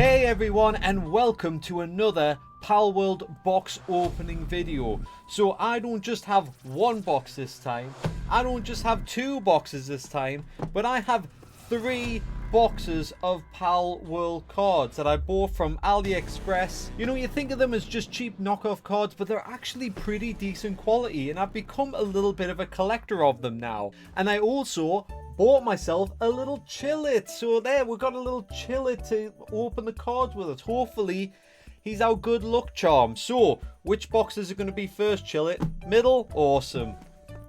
Hey everyone, and welcome to another Palworld box opening video. So I don't just have one box this time, I don't just have two boxes this time, but I have 3 boxes of Palworld cards that I bought from AliExpress. You know, you think of them as just cheap knockoff cards, but they're actually pretty decent quality, and I've become a little bit of a collector of them now. And I also bought myself a little chillet. So there, we've got a little chillet to open the cards with us. Hopefully, he's our good luck charm. So, which boxes are going to be first, chillet? Middle? Awesome.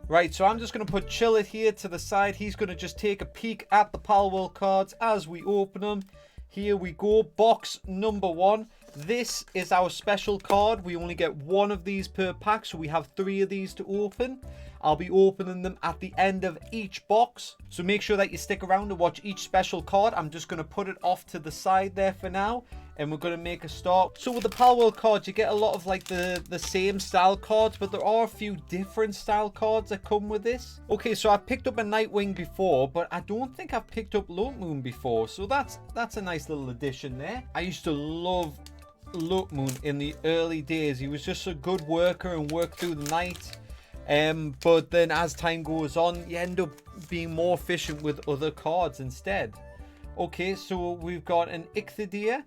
Right, so I'm just going to put chillet here to the side. He's going to just take a peek at the Palworld cards as we open them. Here we go. Box number 1. This is our special card. We only get 1 of these per pack, so we have 3 of these to open. I'll be opening them at the end of each box, so make sure that you stick around to watch each special card. I'm just going to put it off to the side there for now, and we're going to make a start. So with the Palworld cards, you get a lot of like the same style cards, but there are a few different style cards that come with this. Okay, so I picked up a Nightwing before, but I don't think I've picked up Low Moon before, so that's a nice little addition there. I used to love Low Moon in the early days. He was just a good worker and worked through the night. But then as time goes on, you end up being more efficient with other cards instead. Okay, so we've got an Ichthydea,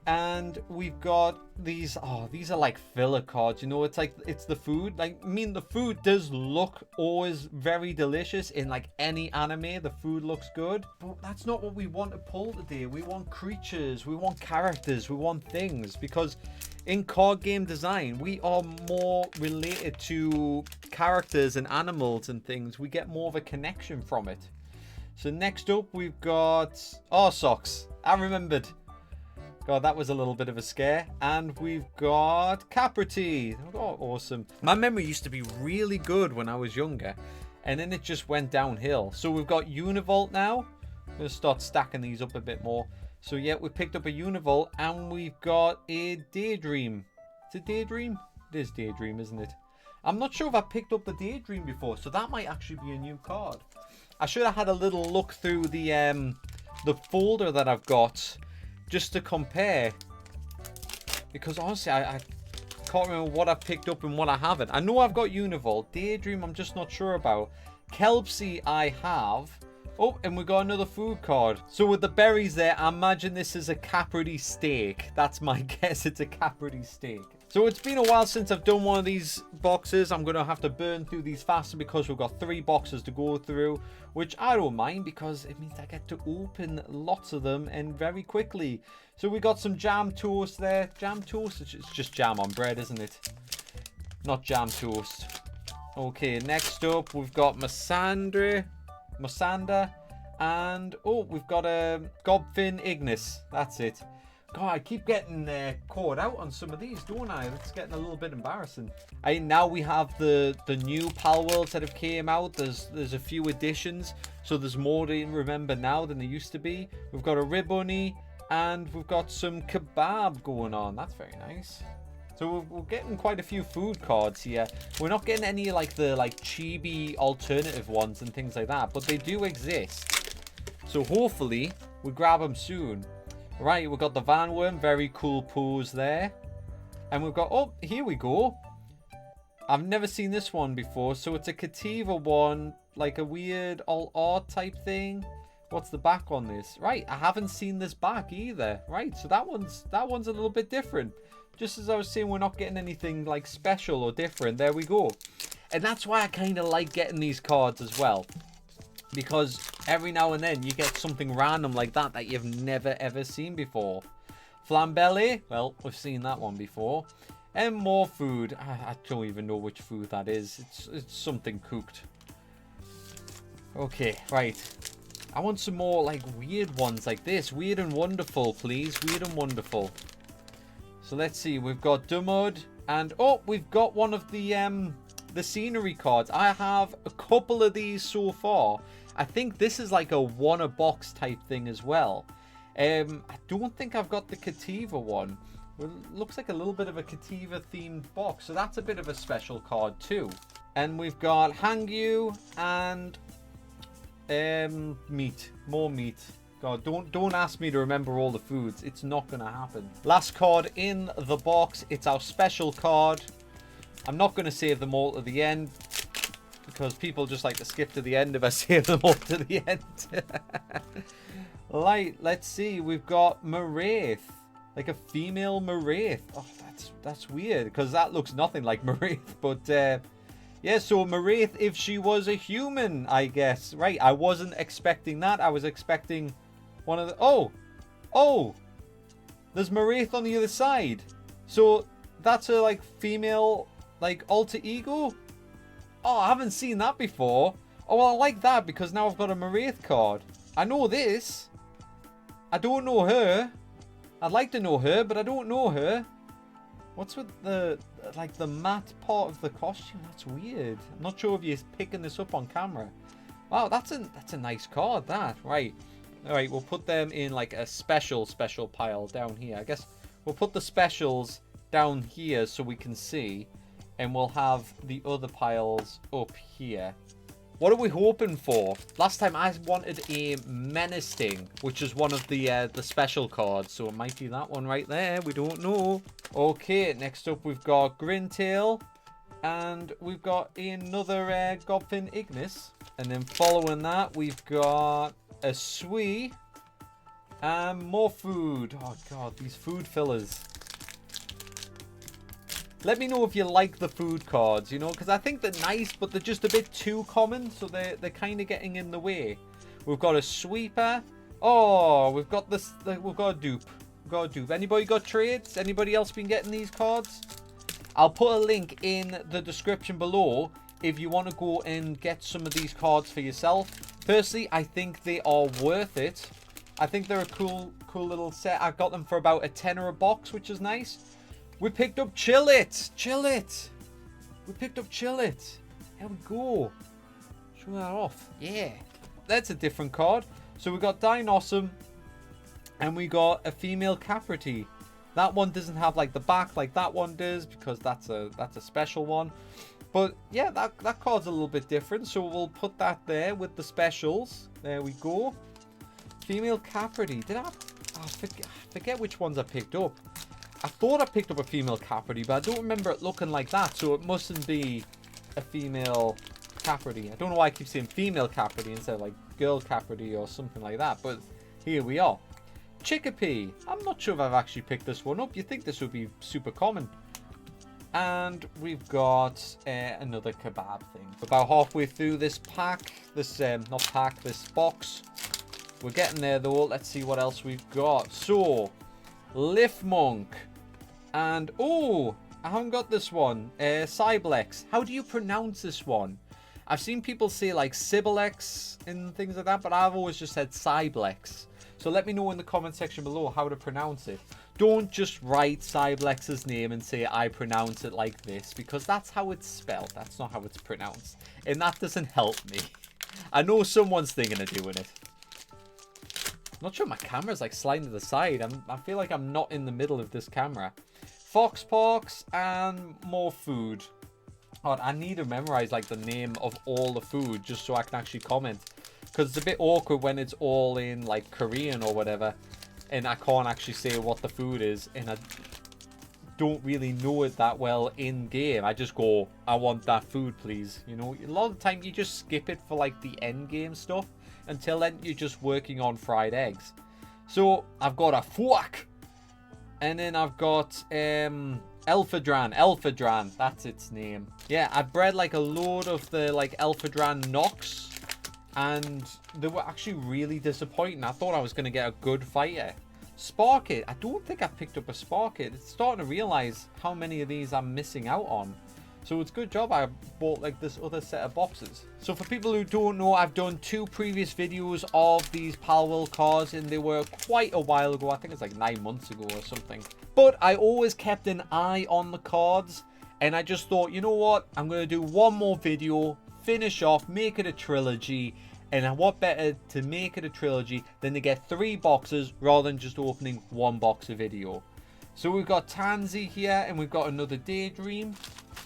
and we've got these. Oh, these are like filler cards. You know, it's like it's the food. Like, I mean, the food does look always very delicious in like any anime. The food looks good, but that's not what we want to pull today. We want creatures, we want characters, we want things, because in card game design, we are more related to characters and animals and things. We get more of a connection from it. So next up, we've got socks. I remembered. God, that was a little bit of a scare. And we've got Caprity. Oh, awesome. My memory used to be really good when I was younger, and then it just went downhill. So we've got Univolt now. I'm going to start stacking these up a bit more. So yeah, we picked up a Univolt, and we've got a Daydream. It's a Daydream? It is Daydream, isn't it? I'm not sure if I picked up the Daydream before, so that might actually be a new card. I should have had a little look through the folder that I've got just to compare, because honestly, I can't remember what I've picked up and what I haven't. I know I've got Univolt. Daydream, I'm just not sure about. Kelpsy, I have. Oh, and we got another food card. So with the berries there, I imagine this is a Caprity steak. That's my guess. It's a Caprity steak. So it's been a while since I've done one of these boxes. I'm going to have to burn through these faster because we've got 3 boxes to go through, which I don't mind because it means I get to open lots of them and very quickly. So we got some jam toast there. Jam toast? It's just jam on bread, isn't it? Not jam toast. Okay, next up we've got Masanda, and oh, we've got a Gobfin Ignis. That's it. God, I keep getting caught out on some of these, don't I? It's getting a little bit embarrassing. Now we have the new Palworlds that have came out. There's a few additions, so there's more to remember now than there used to be. We've got a Ribbony, and we've got some kebab going on. That's very nice. So we're getting quite a few food cards here. We're not getting any like the chibi alternative ones and things like that, but they do exist. So hopefully we grab them soon. Right, we've got the Van Worm, very cool pose there. And we've got, oh, here we go. I've never seen this one before. So it's a Cativa one, like a weird alt art type thing. What's the back on this? Right, I haven't seen this back either. Right, so that one's a little bit different. Just as I was saying, we're not getting anything like special or different. There we go. And that's why I kind of like getting these cards as well, because every now and then you get something random like that you've never ever seen before. Flambelle, well, we've seen that one before. And more food. I don't even know which food that is. It's something cooked. Okay, right. I want some more like weird ones like this. Weird and wonderful, please. Weird and wonderful. So let's see. We've got Dumud, and oh, we've got one of the scenery cards. I have a couple of these so far. I think this is like a one-a-box type thing as well. I don't think I've got the Cativa one. Well, it looks like a little bit of a Cativa themed box, so that's a bit of a special card too. And we've got Hangyu and meat. More meat. God, don't ask me to remember all the foods. It's not going to happen. Last card in the box. It's our special card. I'm not going to save them all to the end, because people just like to skip to the end if I save them all to the end. Right, let's see. We've got Maraith. Like a female Maraith. Oh, that's weird, because that looks nothing like Maraith. But, yeah, so Maraith if she was a human, I guess. Right, I wasn't expecting that. I was expecting one of the... Oh! There's Maraith on the other side. So, that's a, like, female, like, alter ego? Oh, I haven't seen that before. Oh, well, I like that, because now I've got a Maraith card. I know this. I don't know her. I'd like to know her, but I don't know her. What's with the, like, the matte part of the costume? That's weird. I'm not sure if you're picking this up on camera. Wow, that's a nice card, that. Right. Alright, we'll put them in, like, a special pile down here. I guess we'll put the specials down here so we can see. And we'll have the other piles up here. What are we hoping for? Last time I wanted a Menacing, which is one of the special cards. So it might be that one right there. We don't know. Okay, next up we've got Grintail. And we've got another Godfin Ignis. And then following that, we've got a Swee. And more food. Oh, God, these food fillers. Let me know if you like the food cards, you know, because I think they're nice, but they're just a bit too common, so they're kind of getting in the way. We've got a Sweeper. Oh, we've got this. We've got a dupe. We've got a dupe. Anybody got trades? Anybody else been getting these cards? I'll put a link in the description below if you want to go and get some of these cards for yourself. Personally, I think they are worth it. I think they're a cool little set. I got them for about a tenner a box, which is nice. We picked up Chill It. We picked up Chill It. There we go. Show that off. Yeah. That's a different card. So we got Dinossum. And we got a female Caprity. That one doesn't have like the back like that one does, because that's a special one. But yeah, that card's a little bit different. So we'll put that there with the specials. There we go. Female Caprity. Did I forget which ones I picked up. I thought I picked up a female Caprity, but I don't remember it looking like that, so it mustn't be a female Caprity. I don't know why I keep saying female Caprity instead of like girl Caprity or something like that, but here we are. Chickapee. I'm not sure if I've actually picked this one up. You'd think this would be super common. And we've got another kebab thing. About halfway through this pack, this box. We're getting there though. Let's see what else we've got. So, Lifmonk. And, oh, I haven't got this one. Cyblex. How do you pronounce this one? I've seen people say like Cyblex and things like that, but I've always just said Cyblex. So let me know in the comment section below how to pronounce it. Don't just write Cyblex's name and say I pronounce it like this, because that's how it's spelled. That's not how it's pronounced. And that doesn't help me. I know someone's thinking of doing it. I'm not sure my camera's like sliding to the side. I feel like I'm not in the middle of this camera. Foxpox and more food. Oh, I need to memorize like the name of all the food just so I can actually comment. Because it's a bit awkward when it's all in like Korean or whatever. And I can't actually say what the food is. And I don't really know it that well in game. I just go, I want that food please. You know, a lot of the time you just skip it for like the end game stuff. Until then you're just working on fried eggs. So I've got a Fuak. And then I've got Elphadran, that's its name. Yeah, I bred like a load of the like Elphadran Nox, and they were actually really disappointing. I thought I was going to get a good fighter. Sparkit, I don't think I picked up a Sparkit. It's starting to realize how many of these I'm missing out on. So it's a good job I bought like this other set of boxes. So for people who don't know, I've done 2 previous videos of these Palworld cards, and they were quite a while ago. I think it's like 9 months ago or something. But I always kept an eye on the cards, and I just thought, you know what? I'm going to do one more video, finish off, make it a trilogy. And what better to make it a trilogy than to get 3 boxes rather than just opening 1 box a video. So we've got Tansy here, and we've got another Daydream.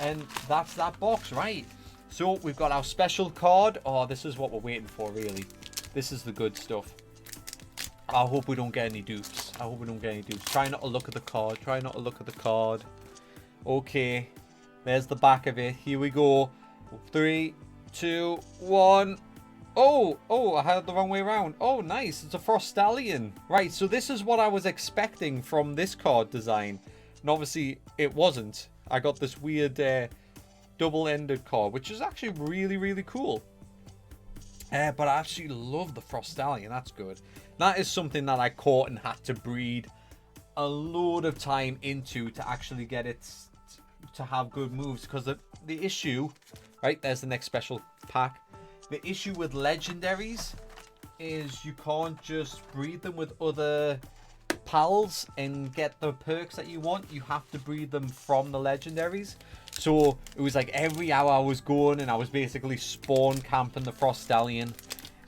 And that's that box, right? So we've got our special card. Oh, this is what we're waiting for, really. This is the good stuff. I hope we don't get any dupes. I hope we don't get any dupes. Try not to look at the card. Try not to look at the card. Okay. There's the back of it. Here we go. 3, 2, 1. Oh, I had it the wrong way around. Oh, nice. It's a Frost Stallion. Right, so this is what I was expecting from this card design. And obviously, it wasn't. I got this weird double-ended card, which is actually really, really cool. But I actually love the Frost Stallion. That's good. That is something that I caught and had to breed a load of time into to actually get it to have good moves. Because the issue, right, there's the next special pack. The issue with legendaries is you can't just breed them with other pals and get the perks that you want. You have to breed them from the legendaries. So it was like every hour I was going and I was basically spawn camping the Frost Stallion,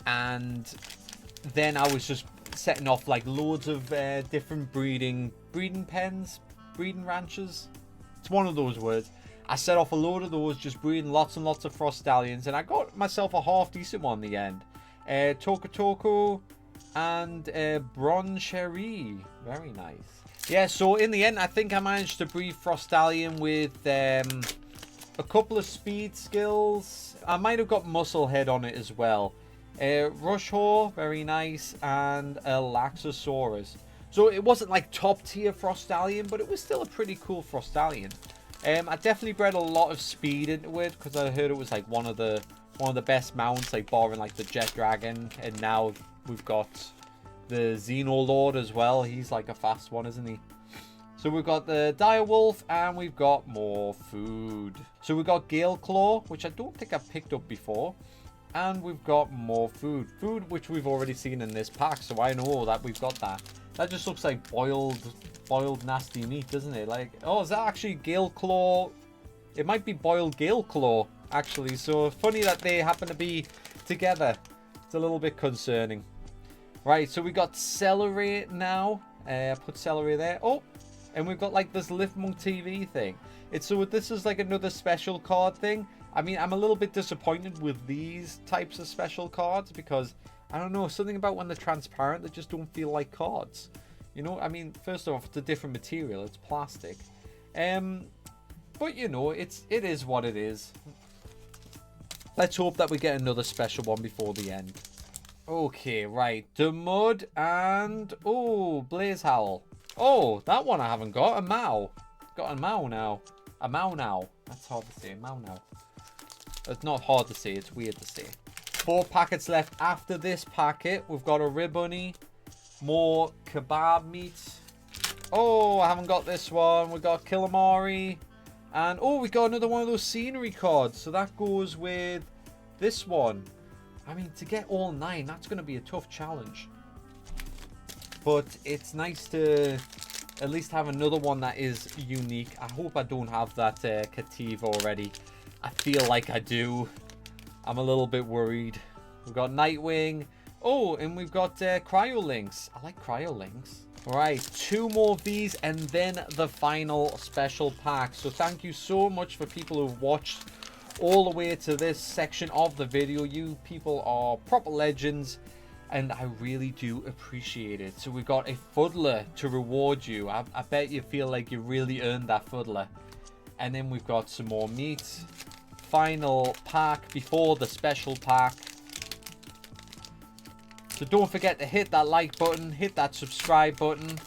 and then I was just setting off like loads of different breeding pens, breeding ranches. It's one of those words. I set off a load of those, just breeding lots and lots of Frost Stallions, and I got myself a half decent one in the end. Toko and Bronze Cherry. Very nice. Yeah, so in the end, I think I managed to breed Frost Stallion with a couple of speed skills. I might have got Muscle Head on it as well. Rush Whore, very nice, and a Laxosaurus. So it wasn't like top tier Frost Stallion, but it was still a pretty cool Frost Stallion. I definitely bred a lot of speed into it because I heard it was like one of the best mounts, like barring like the Jet Dragon, and now we've got the Xenolord as well. He's like a fast one, isn't he? So we've got the Direwolf, and we've got more food. So we've got Gale Claw, which I don't think I've picked up before. And we've got more food. Food which we've already seen in this pack, so I know that we've got that. That just looks like boiled nasty meat, doesn't it? Like, oh, is that actually Gale Claw? It might be boiled Gale Claw, actually. So funny that they happen to be together. It's a little bit concerning. Right, so we got Celery now. Put Celery there. Oh, and we've got like this Liftmonk TV thing. So this is like another special card thing. I mean, I'm a little bit disappointed with these types of special cards because, I don't know, something about when they're transparent, they just don't feel like cards. You know, I mean, first off, it's a different material. It's plastic. But, you know, it is what it is. Let's hope that we get another special one before the end. Okay, right. Demud and... oh, Blaze Howl. Oh, that one I haven't got. A Mao. Got a Mao now. A Mao now. That's hard to say. Mao now. It's not hard to say. It's weird to say. 4 packets left after this packet. We've got a Ribbony. More kebab meat. Oh, I haven't got this one. We've got Killamari. And, oh, we got another one of those scenery cards. So that goes with this one. I mean, to get all 9, that's going to be a tough challenge. But it's nice to at least have another one that is unique. I hope I don't have that Cativa already. I feel like I do. I'm a little bit worried. We've got Nightwing. Oh, and we've got Cryolinks. I like Cryolinks. Alright, 2 more of these and then the final special pack. So thank you so much for people who've watched all the way to this section of the video. You people are proper legends, and I really do appreciate it. So we've got a Fuddler to reward you. I bet you feel like you really earned that Fuddler. And then we've got some more meat. Final pack before the special pack. So don't forget to hit that like button, hit that subscribe button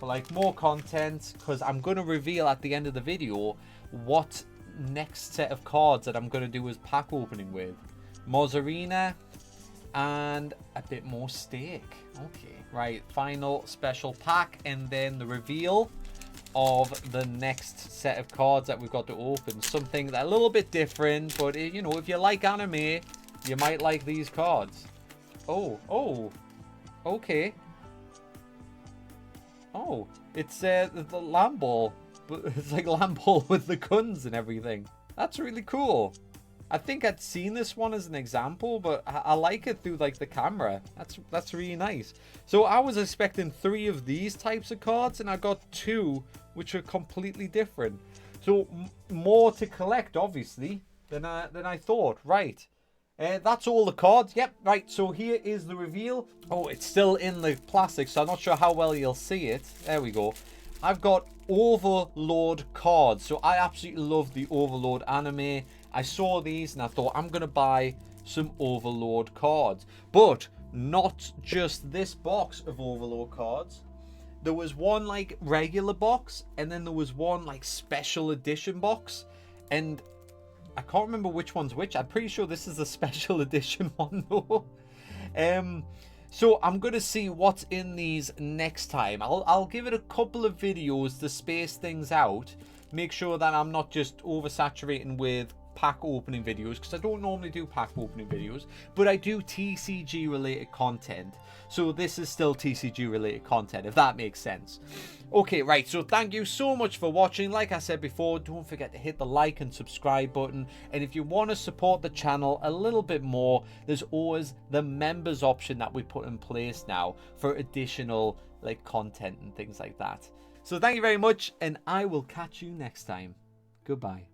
for like more content, because I'm going to reveal at the end of the video what next set of cards that I'm going to do as pack opening with. Mozzarina and a bit more steak. Okay, right, final special pack and then the reveal of the next set of cards that we've got to open. Something that a little bit different, but you know, if you like anime, you might like these cards. Oh, okay. Oh, it's the Lamball, but it's like Lamball with the guns and everything. That's really cool. I think I'd seen this one as an example, but I like it through like the camera. That's really nice. So I was expecting 3 of these types of cards, and I got 2 which are completely different. So more to collect, obviously, than I thought. Right. That's all the cards. Yep, right, so here is the reveal. Oh, it's still in the plastic, so I'm not sure how well you'll see it. There we go. I've got Overlord cards. So I absolutely love the Overlord anime. I saw these and I thought I'm going to buy some Overlord cards. But not just this box of Overlord cards. There was one like regular box, and then there was one like special edition box. And I can't remember which one's which. I'm pretty sure this is the special edition one though. So I'm going to see what's in these next time. I'll give it a couple of videos to space things out. Make sure that I'm not just oversaturating with pack opening videos, because I don't normally do pack opening videos, but I do TCG related content. So this is still TCG related content, if that makes sense. Okay, right, so thank you so much for watching. Like I said before, don't forget to hit the like and subscribe button. And if you want to support the channel a little bit more, there's always the members option that we put in place now for additional like content and things like that. So thank you very much, and I will catch you next time. Goodbye.